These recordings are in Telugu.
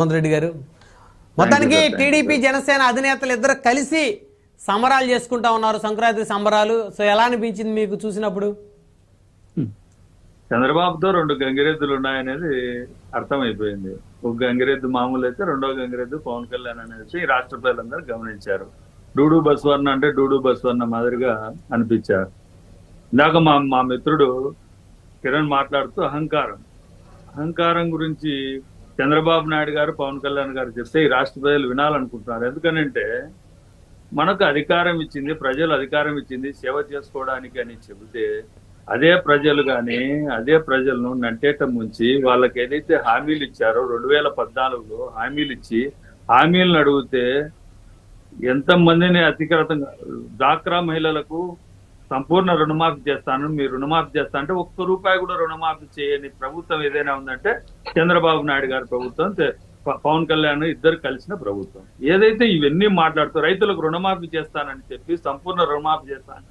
రేవంత్ రెడ్డి గారు మొత్తానికి టీడీపీ జనసేన అధినేతలు ఇద్దరు కలిసి సంబరాలు చేసుకుంటా ఉన్నారు, సంక్రాంతి సంబరాలు. సో ఎలా అనిపించింది మీకు చూసినప్పుడు? చంద్రబాబుతో రెండు గంగిరెద్దులు ఉన్నాయనేది అర్థమైపోయింది. ఒక గంగిరెద్దు మామూలు అయితే రెండో గంగిరెద్దు పవన్ కళ్యాణ్ అనేది రాష్ట్ర ప్రజలందరూ గమనించారు. డూడు బస్వర్ణ అంటే డూడు బస్వర్ణ మాదిరిగా అనిపించారు. ఇందాక మా మిత్రుడు కిరణ్ మాట్లాడుతూ అహంకారం గురించి చంద్రబాబు నాయుడు గారు పవన్ కళ్యాణ్ గారు చెప్తే ఈ రాష్ట్ర ప్రజలు వినాలనుకుంటున్నారు. ఎందుకనంటే మనకు అధికారం ఇచ్చింది, ప్రజలు అధికారం ఇచ్చింది సేవ చేసుకోవడానికి అని చెబితే అదే ప్రజలను నంటేట ముంచి వాళ్ళకి ఏదైతే హామీలు ఇచ్చారో 2014లో హామీలు ఇచ్చి హామీలను అడిగితే ఎంతమందిని అతిక్రతంగా డ్వాక్రా మహిళలకు సంపూర్ణ రుణమాఫీ చేస్తాను, మీరు రుణమాఫీ చేస్తా అంటే ఒక్క రూపాయి కూడా రుణమాఫీ చేయని ప్రభుత్వం ఏదైనా ఉందంటే చంద్రబాబు నాయుడు గారి ప్రభుత్వం, పవన్ కళ్యాణ్ ఇద్దరు కలిసిన ప్రభుత్వం. ఏదైతే ఇవన్నీ మాట్లాడుతూ రైతులకు రుణమాఫీ చేస్తానని చెప్పి సంపూర్ణ రుణమాఫీ చేస్తాను,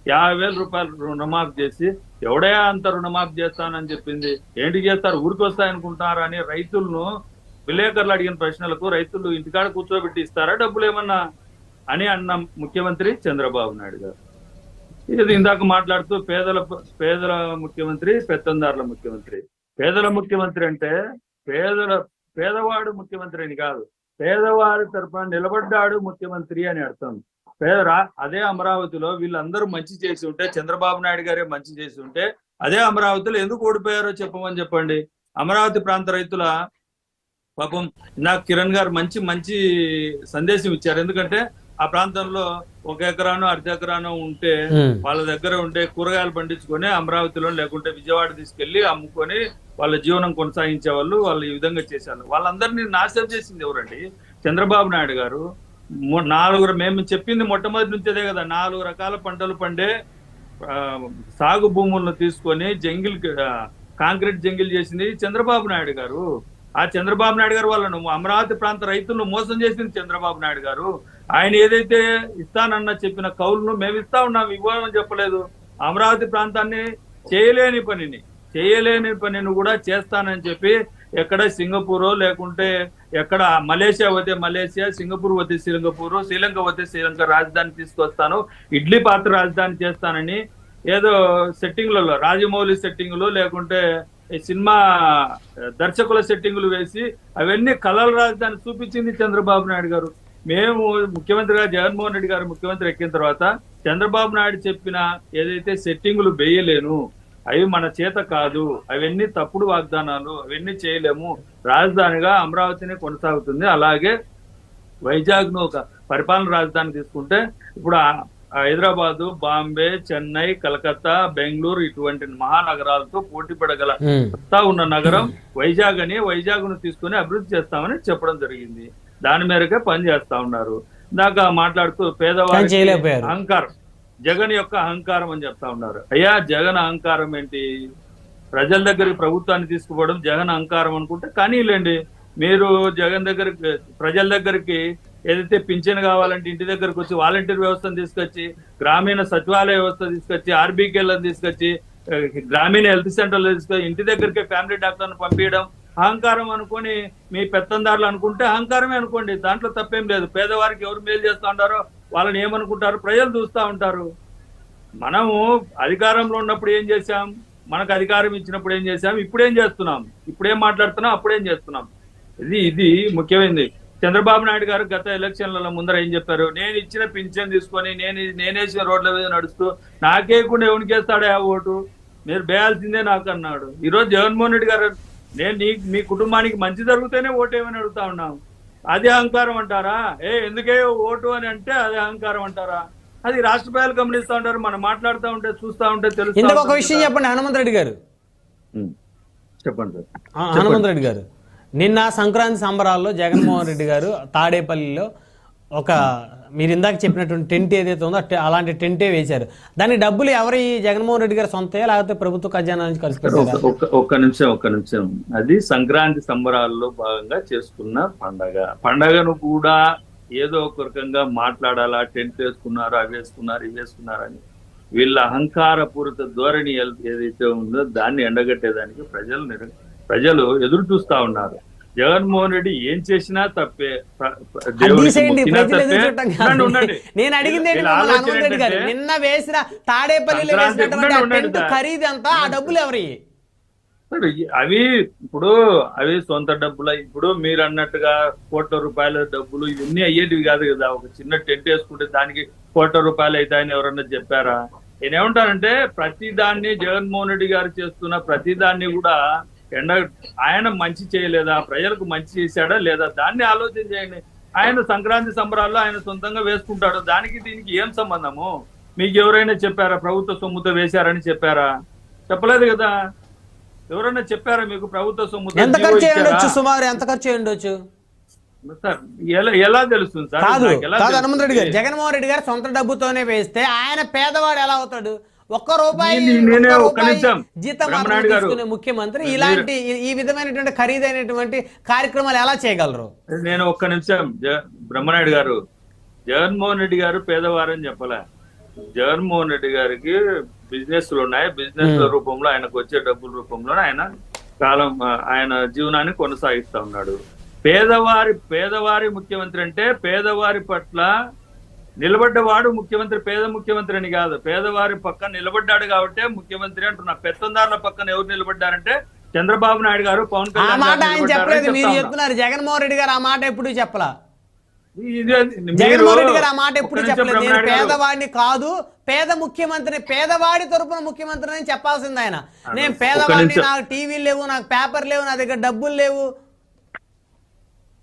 50,000 రూపాయలు రుణమాఫీ చేసి ఎవడయా అంత రుణమాఫీ చేస్తానని చెప్పింది, ఏంటి చేస్తారు ఊరికి వస్తాయనుకుంటున్నారా అని రైతులను విలేకరులు అడిగిన ప్రశ్నలకు రైతులు ఇంటికాడ కూర్చోబెట్టి ఇస్తారా డబ్బులు ఏమన్నా అని అన్న ముఖ్యమంత్రి చంద్రబాబు నాయుడు గారు. ఇది ఇందాక మాట్లాడుతూ పేదల ముఖ్యమంత్రి, పెత్తందారుల ముఖ్యమంత్రి. పేదల ముఖ్యమంత్రి అంటే పేదవాడు ముఖ్యమంత్రి అని కాదు, పేదవాడి తరఫున నిలబడ్డాడు ముఖ్యమంత్రి అని అర్థం. అదే అమరావతిలో వీళ్ళందరూ మంచి చేసి ఉంటే, చంద్రబాబు నాయుడు గారే మంచి చేసి ఉంటే అదే అమరావతిలో ఎందుకు ఓడిపోయారో చెప్పండి. అమరావతి ప్రాంత రైతుల పాపం నాకు కిరణ్ గారు మంచి సందేశం ఇచ్చారు. ఎందుకంటే ఆ ప్రాంతంలో 1 ఎకరానో 1/2 ఎకరానో ఉంటే వాళ్ళ దగ్గర ఉండే కూరగాయలు పండించుకొని అమరావతిలో లేకుంటే విజయవాడ తీసుకెళ్లి అమ్ముకొని వాళ్ళ జీవనం కొనసాగించే వాళ్ళు ఈ విధంగా చేశారు. వాళ్ళందరినీ నాశనం చేసింది ఎవరండి? చంద్రబాబు నాయుడు గారు. మేము చెప్పింది మొట్టమొదటి నుంచేదే కదా, 4 రకాల పంటలు పండే సాగు భూములను తీసుకొని కాంక్రీట్ జంగిల్ చేసింది చంద్రబాబు నాయుడు గారు. ఆ చంద్రబాబు నాయుడు గారు వాళ్ళను అమరావతి ప్రాంత రైతులను మోసం చేసింది చంద్రబాబు నాయుడు గారు. ఆయన ఏదైతే ఇస్తానన్న చెప్పిన కౌలును మేము ఇస్తా ఉన్నాం, ఇవ్వాలని చెప్పలేదు. అమరావతి ప్రాంతాన్ని చేయలేని పనిని కూడా చేస్తానని చెప్పి ఎక్కడ సింగపూర్ లేకుంటే ఎక్కడ మలేషియా పోతే మలేషియా, సింగపూర్ పోతే సింగపూర్, శ్రీలంక పోతే శ్రీలంక రాజధాని తీసుకొస్తాను, ఇడ్లీ పాత్ర రాజధాని చేస్తానని ఏదో సెట్టింగ్లలో రాజమౌళి సెట్టింగులు లేకుంటే సినిమా దర్శకుల సెట్టింగులు వేసి అవన్నీ కళల రాజధాని చూపించింది చంద్రబాబు నాయుడు గారు. మేము ముఖ్యమంత్రిగా జగన్మోహన్ రెడ్డి గారు ముఖ్యమంత్రి ఎక్కిన తర్వాత చంద్రబాబు నాయుడు చెప్పిన ఏదైతే సెట్టింగులు వేయలేను, అవి మన చేత కాదు, అవన్నీ తప్పుడు వాగ్దానాలు, అవన్నీ చేయలేము, రాజధానిగా అమరావతిని కొనసాగుతుంది. అలాగే వైజాగ్ ను ఒక పరిపాలన రాజధాని తీసుకుంటే ఇప్పుడు హైదరాబాదు, బాంబే, చెన్నై, కలకత్తా, బెంగళూరు ఇటువంటి మహానగరాలతో పోటీ పడగల ఉన్న నగరం వైజాగ్ అని, వైజాగ్ ను తీసుకుని అభివృద్ధి చేస్తామని చెప్పడం జరిగింది. దాని మేరకే పని చేస్తా ఉన్నారు. ఇందాక మాట్లాడుతూ పేదవాడి అహంకారం, జగన్ యొక్క అహంకారం అని చెప్తా ఉన్నారు. అయ్యా జగన్ అహంకారం ఏంటి? ప్రజల దగ్గరికి ప్రభుత్వాన్ని తీసుకుపోవడం జగన్ అహంకారం అనుకుంటే కానీ లేండి, మీరు జగన్ దగ్గరికి ప్రజల దగ్గరికి ఏదైతే పింఛన్ కావాలంటే ఇంటి దగ్గరకు వచ్చి వాలంటీర్ వ్యవస్థను తీసుకొచ్చి, గ్రామీణ సచివాలయ వ్యవస్థ తీసుకొచ్చి, ఆర్బీకేలను తీసుకొచ్చి, గ్రామీణ హెల్త్ సెంటర్లు తీసుకొచ్చి ఇంటి దగ్గరికి ఫ్యామిలీ డాక్టర్ను పంపించడం అహంకారం అనుకొని మీ పెత్తందారులు అనుకుంటే అహంకారమే అనుకోండి, దాంట్లో తప్పేం లేదు. పేదవారికి ఎవరు మేలు చేస్తూ ఉంటారో వాళ్ళని ఏమనుకుంటారు ప్రజలు చూస్తూ ఉంటారు. మనము అధికారంలో ఉన్నప్పుడు ఏం చేశాం, మనకు అధికారం ఇచ్చినప్పుడు ఏం చేశాం, ఇప్పుడేం చేస్తున్నాం, ఇప్పుడేం మాట్లాడుతున్నాం, అప్పుడేం చేస్తున్నాం. ఇది ముఖ్యమైనది. చంద్రబాబు నాయుడు గారు గత ఎలక్షన్ల ముందర ఏం చెప్పారు, నేను ఇచ్చిన పింఛన్ తీసుకొని నేనేసిన రోడ్ల మీద నడుస్తూ నాకేకుండా ఎవరికి వేస్తాడా ఓటు, మీరు వేయాల్సిందే నాకు అన్నాడు. ఈరోజు జగన్మోహన్ రెడ్డి గారు నేను మీ కుటుంబానికి మంచి జరిగితేనే ఓటు ఏమని అడుగుతా ఉన్నాం. అది అహంకారం అంటారా? ఎందుకే ఓటు అని అంటే అది అహంకారం అంటారా? అది రాష్ట్ర ప్రజలు గమనిస్తూ ఉంటారు. మనం మాట్లాడుతూ ఉంటే చూస్తూ ఉంటే తెలుసు. ఇందుకు ఒక విషయం చెప్పండి హనుమంత్ రెడ్డి గారు. చెప్పండి హనుమంత్ రెడ్డి గారు, నిన్న సంక్రాంతి సంబరాల్లో జగన్మోహన్ రెడ్డి గారు తాడేపల్లిలో ఒక మీరు ఇందాక చెప్పినటువంటి టెంట్ ఏదైతే ఉందో అలాంటి టెంటే వేశారు. దాని డబ్బులు ఎవరి జగన్మోహన్ రెడ్డి గారు సొంత లేకపోతే ప్రభుత్వ ఖజానా నుంచి ఖర్చు పెట్టారు? ఒక్క నిమిషం. అది సంక్రాంతి సంబరాల్లో భాగంగా చేసుకున్న పండగను కూడా ఏదో ఒక రకంగా మాట్లాడాలా, టెంట్ వేసుకున్నారు, అవి వేసుకున్నారు, ఇవి వేసుకున్నారని వీళ్ళ అహంకారపూరిత ధోరణి ఏదైతే ఉందో దాన్ని ఎండగట్టేదానికి ప్రజలు ఎదురు చూస్తా ఉన్నారు. జగన్మోహన్ రెడ్డి ఏం చేసినా తప్పే, తీసేయండి, మొక్కినా ప్రజలు ఎదురు తప్పే. చూడటం కాదు. ఉండండి. నేను అడిగింది ఏంటి వీళ్ళ మిమ్మల్ని, ఆలోచన హనుమంత్ రెడ్డి గారు ఏంటంటే, నిన్న వేసిన తాడేపల్లిలో సంక్రాంతి వేసినటువంటి ఆ ఉండండి టెంట్ సార్. ఖరీదు అంతా, ఆ డబ్బులు ఎవరి? అవి ఇప్పుడు అవి సొంత డబ్బులు. ఇప్పుడు మీరు అన్నట్టుగా ₹1,00,00,000 డబ్బులు ఇవన్నీ అయ్యేటివి కాదు కదా. ఒక చిన్న టెంట్ వేసుకుంటే దానికి ₹1,00,00,000 అవుతాయని ఎవరన్నా చెప్పారా? నేనేమంటానంటే ప్రతి దాన్ని జగన్మోహన్ రెడ్డి గారు చేస్తున్న ప్రతి దాన్ని కూడా ఆయన మంచి చేయలేదా, ప్రజలకు మంచి చేశాడా లేదా, దాన్ని ఆలోచన చేయండి. ఆయన సంక్రాంతి సంబరాల్లో ఆయన సొంతంగా వేసుకుంటాడు, దానికి దీనికి ఏం సంబంధము? మీకు ఎవరైనా చెప్పారా ప్రభుత్వ సొమ్ముతో వేశారని చెప్పారా? చెప్పలేదు కదా. ఎవరైనా చెప్పారా మీకు ప్రభుత్వ సొమ్ముతో? ఎంత ఖర్చు అయ్యుండొచ్చు, సుమారు ఎంత ఖర్చు అయ్యుండొచ్చు సార్? ఎలా తెలుస్తుంది సార్? కాదు నాకు ఎలా కాదు హనుమంత్ రెడ్డి గారు, తెలుస్తుంది? జగన్మోహన్ రెడ్డి గారు సొంత డబ్బుతోనే వేస్తే ఆయన పేదవాడు ఎలా అవుతాడు? ₹1 నేనే ఒక్క నిమిషం జీతం బ్రహ్మనాయుడు గారు, తీసుకునే ముఖ్యమంత్రి ఇలాంటి ఈ విధమైనటువంటి ఖరీదైనటువంటి కార్యక్రమాలు ఎలా చేయగలరు? నేను ఒక్క నిమిషం బ్రహ్మనాయుడు గారు, జగన్మోహన్ రెడ్డి గారు పేదవారని చెప్పలే. జగన్మోహన్ రెడ్డి గారికి బిజినెస్లు ఉన్నాయి, బిజినెస్ రూపంలో ఆయనకు వచ్చే డబ్బుల రూపంలో ఆయన జీవనాన్ని కొనసాగిస్తా ఉన్నాడు. పేదవారి ముఖ్యమంత్రి అంటే పేదవారి పట్ల నిలబడ్డవాడు ముఖ్యమంత్రి. పేద ముఖ్యమంత్రి అని కాదు, పేదవారి పక్కన నిలబడ్డాడు కాబట్టి ముఖ్యమంత్రి అంటున్నా. పెత్తందారుల పక్కన ఎవరు నిలబడ్డారంటే చంద్రబాబు నాయుడు గారు, పవన్ ఆ కళ్యాణ్ మాట గారు ఆయన చెప్పలేదు, మీరు నిలబడ్డారని చెప్తున్నారు. జగన్మోహన్ రెడ్డి గారు ఆ మాట ఎప్పుడు చెప్పలా. మీరు- జగన్మోహన్ రెడ్డి గారు ఆ మాట ఎప్పుడు ఒక్క నిమిషం చెప్పలేదు. నేను బ్రహ్మనాయుడు గారు. పేదవాడిని కాదు, పేద ముఖ్యమంత్రి, పేదవాడి తరపున ముఖ్యమంత్రి అని చెప్పాల్సింది ఆయన. నేను పేదవాడిని, నిమిషం. నాకు టీవీలు లేవు, నాకు పేపర్ లేవు, నా దగ్గర డబ్బులు లేవు.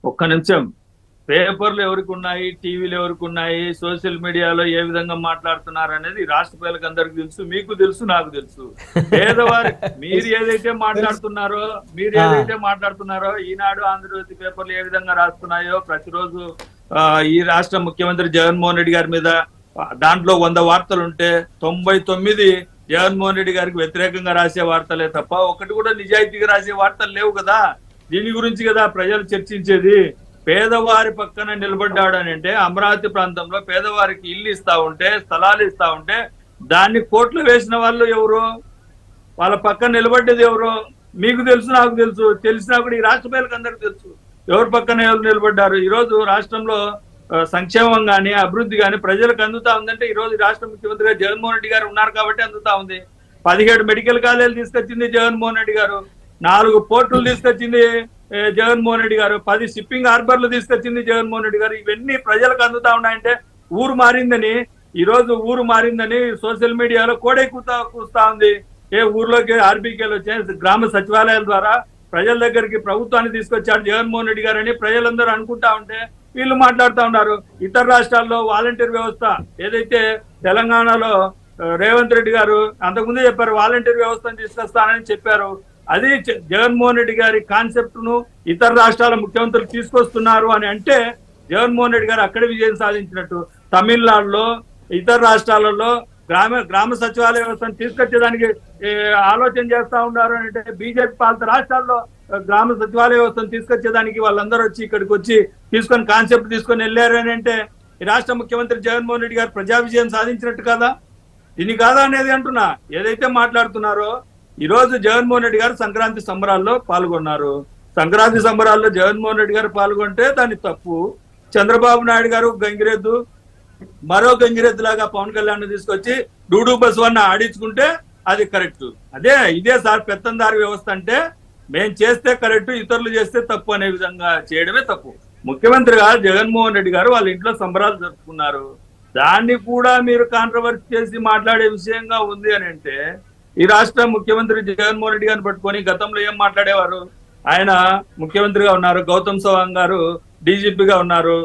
ఒక్క నిమిషం. పేపర్లు ఎవరికి ఉన్నాయి, టీవీలు ఎవరికి ఉన్నాయి, సోషల్ మీడియాలో ఏ విధంగా మాట్లాడుతున్నారు అనేది రాష్ట్ర ప్రజలకు అందరికి తెలుసు, మీకు తెలుసు, నాకు తెలుసు. పేదవారి మీరు ఏదైతే మాట్లాడుతున్నారో ఈనాడు, ఆంధ్రజ్యోతి పేపర్లు ఏ విధంగా రాస్తున్నాయో ప్రతిరోజు ఈ రాష్ట్ర ముఖ్యమంత్రి జగన్మోహన్ రెడ్డి గారి మీద దాంట్లో 100 వార్తలు ఉంటే 99 జగన్మోహన్ రెడ్డి గారికి వ్యతిరేకంగా రాసే వార్తలే తప్ప ఒకటి కూడా నిజాయితీగా రాసే వార్తలు లేవు కదా. దీని గురించి కదా ప్రజలు చర్చించేది. పేదవారి పక్కన నిలబడ్డాడు అని అంటే, అమరావతి ప్రాంతంలో పేదవారికి ఇల్లు ఇస్తా ఉంటే, స్థలాలు ఇస్తా ఉంటే దాన్ని కోట్లు వేసిన వాళ్ళు ఎవరు? వాళ్ళ పక్కన నిలబడ్డది ఎవరు? మీకు తెలుసు, నాకు తెలుసు. తెలిసినా కూడా ఈ రాష్ట్ర ప్రజలకు అందరికి తెలుసు ఎవరి పక్కన ఎవరు నిలబడ్డారు. ఈ రోజు రాష్ట్రంలో సంక్షేమం గానీ అభివృద్ధి గానీ ప్రజలకు అందుతా ఉందంటే ఈ రోజు రాష్ట్ర ముఖ్యమంత్రిగా జగన్మోహన్ రెడ్డి గారు ఉన్నారు కాబట్టి అందుతా ఉంది. 17 మెడికల్ కాలేజీలు తీసుకొచ్చింది జగన్మోహన్ రెడ్డి గారు, 4 పోర్టులు తీసుకొచ్చింది జగన్మోహన్ రెడ్డి గారు, 10 షిప్పింగ్ హార్బర్లు తీసుకొచ్చింది జగన్మోహన్ రెడ్డి గారు. ఇవన్నీ ప్రజలకు అందుతా ఉన్నాయంటే ఊరు మారిందని సోషల్ మీడియాలో కోడే కూస్తా ఉంది. ఊర్లోకి ఆర్బీకేలు వచ్చాయి, గ్రామ సచివాలయాల ద్వారా ప్రజల దగ్గరికి ప్రభుత్వాన్ని తీసుకొచ్చాడు జగన్మోహన్ రెడ్డి గారు అని ప్రజలందరూ అనుకుంటా ఉంటే వీళ్ళు మాట్లాడుతూ ఉన్నారు. ఇతర రాష్ట్రాల్లో వాలంటీర్ వ్యవస్థ ఏదైతే తెలంగాణలో రేవంత్ రెడ్డి గారు అంతకుముందే చెప్పారు, వాలంటీర్ వ్యవస్థను తీసుకొస్తానని చెప్పారు. అది జగన్మోహన్ రెడ్డి గారి కాన్సెప్ట్ ను ఇతర రాష్ట్రాల ముఖ్యమంత్రులు తీసుకొస్తున్నారు అని అంటే జగన్మోహన్ రెడ్డి గారు అక్కడే విజయం సాధించినట్టు. తమిళనాడులో ఇతర రాష్ట్రాలలో గ్రామ సచివాలయ వ్యవస్థను తీసుకొచ్చేదానికి ఆలోచన చేస్తా ఉన్నారు అని అంటే, బీజేపీ పాలిత రాష్ట్రాల్లో గ్రామ సచివాలయ వ్యవస్థను తీసుకొచ్చేదానికి వాళ్ళందరూ వచ్చి ఇక్కడికి వచ్చి కాన్సెప్ట్ తీసుకొని వెళ్ళారు అని అంటే ఈ రాష్ట్ర ముఖ్యమంత్రి జగన్మోహన్ రెడ్డి గారు ప్రజా విజయం సాధించినట్టు కదా. దీని కాదా అనేది అంటున్నా. ఏదైతే మాట్లాడుతున్నారో ఈ రోజు జగన్మోహన్ రెడ్డి గారు సంక్రాంతి సంబరాల్లో పాల్గొన్నారు. సంక్రాంతి సంబరాల్లో జగన్మోహన్ రెడ్డి గారు పాల్గొంటే దాని తప్పు. చంద్రబాబు నాయుడు గారు గంగిరెద్దు, మరో గంగిరెద్దు లాగా పవన్ కళ్యాణ్ తీసుకొచ్చి డూడు బస్వన్న ఆడించుకుంటే అది కరెక్ట్. ఇదే సార్ పెత్తందారి వ్యవస్థ అంటే, మేం చేస్తే కరెక్ట్, ఇతరులు చేస్తే తప్పు అనే విధంగా చేయడమే తప్పు. ముఖ్యమంత్రిగా జగన్మోహన్ రెడ్డి గారు వాళ్ళ ఇంట్లో సంబరాలు జరుపుకున్నారు, దాన్ని కూడా మీరు కాంట్రవర్సీ చేసి మాట్లాడే విషయంగా ఉంది అని అంటే, ఈ రాష్ట్ర ముఖ్యమంత్రి జగన్మోహన్ రెడ్డి గారిని పట్టుకొని గతంలో ఏం మాట్లాడేవారు? ఆయన ముఖ్యమంత్రిగా ఉన్నారు, గౌతమ్ సవాంగ్ గారు డీజీపీగా ఉన్నారు,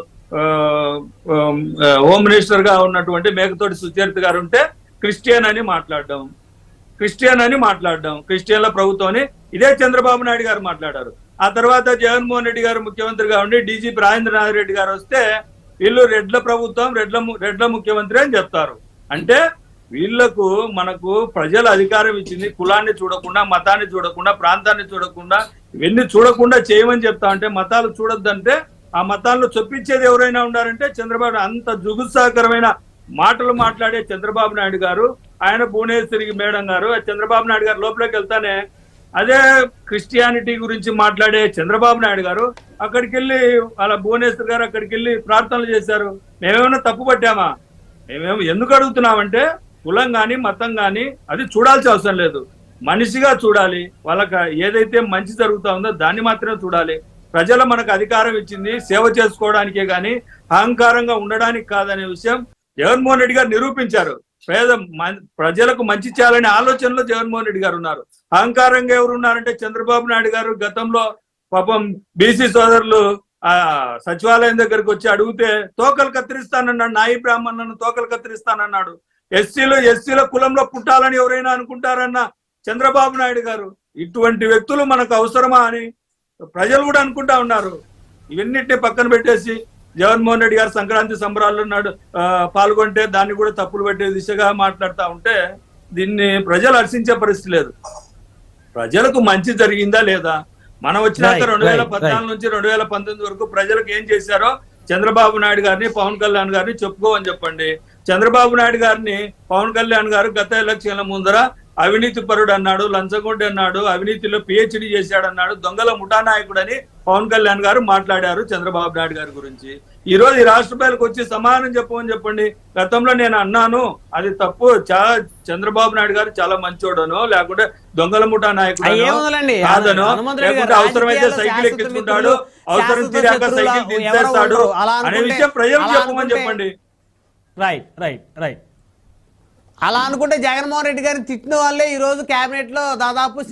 హోమ్ మినిస్టర్ గా ఉన్నటువంటి మేకతోటి సుచరిత గారు ఉంటే క్రిస్టియన్ అని మాట్లాడడం, క్రిస్టియన్ల ప్రభుత్వం అని ఇదే చంద్రబాబు నాయుడు గారు మాట్లాడారు. ఆ తర్వాత జగన్మోహన్ రెడ్డి గారు ముఖ్యమంత్రిగా ఉండి డీజీపీ రాజేంద్రనాథ్ రెడ్డి గారు వస్తే వీళ్ళు రెడ్ల ప్రభుత్వం, రెడ్ల ముఖ్యమంత్రి అని చెప్తారు. అంటే వీళ్లకు మనకు ప్రజలు అధికారం ఇచ్చింది కులాన్ని చూడకుండా, మతాన్ని చూడకుండా, ప్రాంతాన్ని చూడకుండా, ఇవన్నీ చూడకుండా చేయమని చెప్తా ఉంటే, మతాలు చూడొద్దంటే ఆ మతాల్లో చొప్పించేది ఎవరైనా ఉన్నారంటే చంద్రబాబు. అంత జుగుత్సాకరమైన మాటలు మాట్లాడే చంద్రబాబు నాయుడు గారు, ఆయన భువనేశ్వరి మేడం గారు, చంద్రబాబు నాయుడు గారు లోపలికి వెళ్తానే అదే క్రిస్టియానిటీ గురించి మాట్లాడే చంద్రబాబు నాయుడు గారు అక్కడికి వెళ్ళి వాళ్ళ భువనేశ్వర్ గారు అక్కడికి వెళ్ళి ప్రార్థనలు చేశారు. మేమేమైనా తప్పు పట్టామా? మేమేమో ఎందుకు అడుగుతున్నామంటే కులం కానీ మతం కానీ అది చూడాల్సిన అవసరం లేదు, మనిషిగా చూడాలి. వాళ్ళకి ఏదైతే మంచి జరుగుతా ఉందో దాన్ని మాత్రమే చూడాలి. ప్రజలు మనకు అధికారం ఇచ్చింది సేవ చేసుకోవడానికే కానీ అహంకారంగా ఉండడానికి కాదనే విషయం జగన్మోహన్ రెడ్డి గారు నిరూపించారు. ప్రజలకు మంచి చేయాలనే ఆలోచనలో జగన్మోహన్ రెడ్డి గారు ఉన్నారు. అహంకారంగా ఎవరు ఉన్నారంటే చంద్రబాబు నాయుడు గారు గతంలో పాపం బీసీ సోదరులు సచివాలయం దగ్గరికి వచ్చి అడిగితే తోకలు కత్తిరిస్తానన్నాడు, నాయి బ్రాహ్మణులను తోకలు కత్తిరిస్తానన్నాడు. ఎస్సీల కులంలో పుట్టాలని ఎవరైనా అనుకుంటారన్న చంద్రబాబు నాయుడు గారు. ఇటువంటి వ్యక్తులు మనకు అవసరమా అని ప్రజలు కూడా అనుకుంటా ఉన్నారు. ఇవన్నిటిని పక్కన పెట్టేసి జగన్మోహన్ రెడ్డి గారు సంక్రాంతి సంబరాల్లో పాల్గొంటే దాన్ని కూడా తప్పులు పెట్టే దిశగా మాట్లాడుతూ ఉంటే దీన్ని ప్రజలు హర్షించే పరిస్థితి లేదు. ప్రజలకు మంచి జరిగిందా లేదా? మనం వచ్చినాక 2014 నుంచి 2019 వరకు ప్రజలకు ఏం చేశారో చంద్రబాబు నాయుడు గారిని పవన్ కళ్యాణ్ గారిని చెప్పుకోమని చెప్పండి. చంద్రబాబు నాయుడు గారిని పవన్ కళ్యాణ్ గారు గత ఎలక్షన్ల ముందర అవినీతి పరుడు అన్నాడు, లంచగొండి అన్నాడు, అవినీతిలో పిహెచ్డి చేశాడన్నాడు, దొంగల ముఠా నాయకుడు అని పవన్ కళ్యాణ్ గారు మాట్లాడారు చంద్రబాబు నాయుడు గారి గురించి. ఈ రోజు ఈ రాష్ట్ర ప్రజలకు వచ్చి సమాధానం చెప్పమని చెప్పండి. గతంలో నేను అన్నాను అది తప్పు, చంద్రబాబు నాయుడు గారు చాలా మంచోడనో లేకుంటే దొంగల ముఠా నాయకుడు కాదనో లేకుంటే అవసరమైతే సైకిల్ ఎక్కించుకుంటాడు, అవసరం తీరాక సైకిల్ తీసేస్తాడు అనే విషయం ప్రజలకు చెప్పమని చెప్పండి. రైట్ అలా అనుకుంటే జగన్మోహన్ రెడ్డి గారిని తిట్టిన వాళ్ళే ఈ రోజు కేబినెట్ లో దాదాపు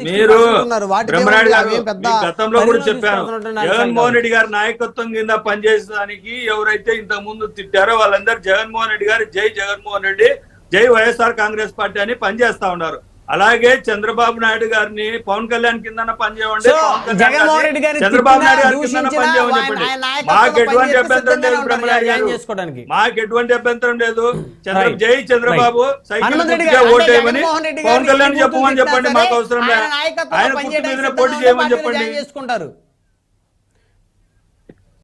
గతంలో కూడా చెప్పాను, జగన్మోహన్ రెడ్డి గారి నాయకత్వం కింద పనిచేయడానికి ఎవరైతే ఇంతకు ముందు తిట్టారో వాళ్ళందరూ జగన్మోహన్ రెడ్డి గారు జై జగన్మోహన్ రెడ్డి, జై వైఎస్ఆర్ కాంగ్రెస్ పార్టీ అని పనిచేస్తా ఉన్నారు. అలాగే చంద్రబాబు నాయుడు గారిని పవన్ కళ్యాణ్ కింద పనిచేయండి, చంద్రబాబు నాయుడు గారి కింద పనిచేయమని చెప్పండి. మాకు ఎటువంటి అభ్యంతరం లేదు, బ్రహ్మనాయుడు గారు మాకు ఎటువంటి అభ్యంతరం లేదు. జై చంద్రబాబు సైకిల్ ఓటేయమని పవన్ కళ్యాణ్ చెప్పమని చెప్పండి. మాకు అవసరం లేదు, ఆయన కుర్చీ మీదనే పోటీ చేయమని చెప్పండి.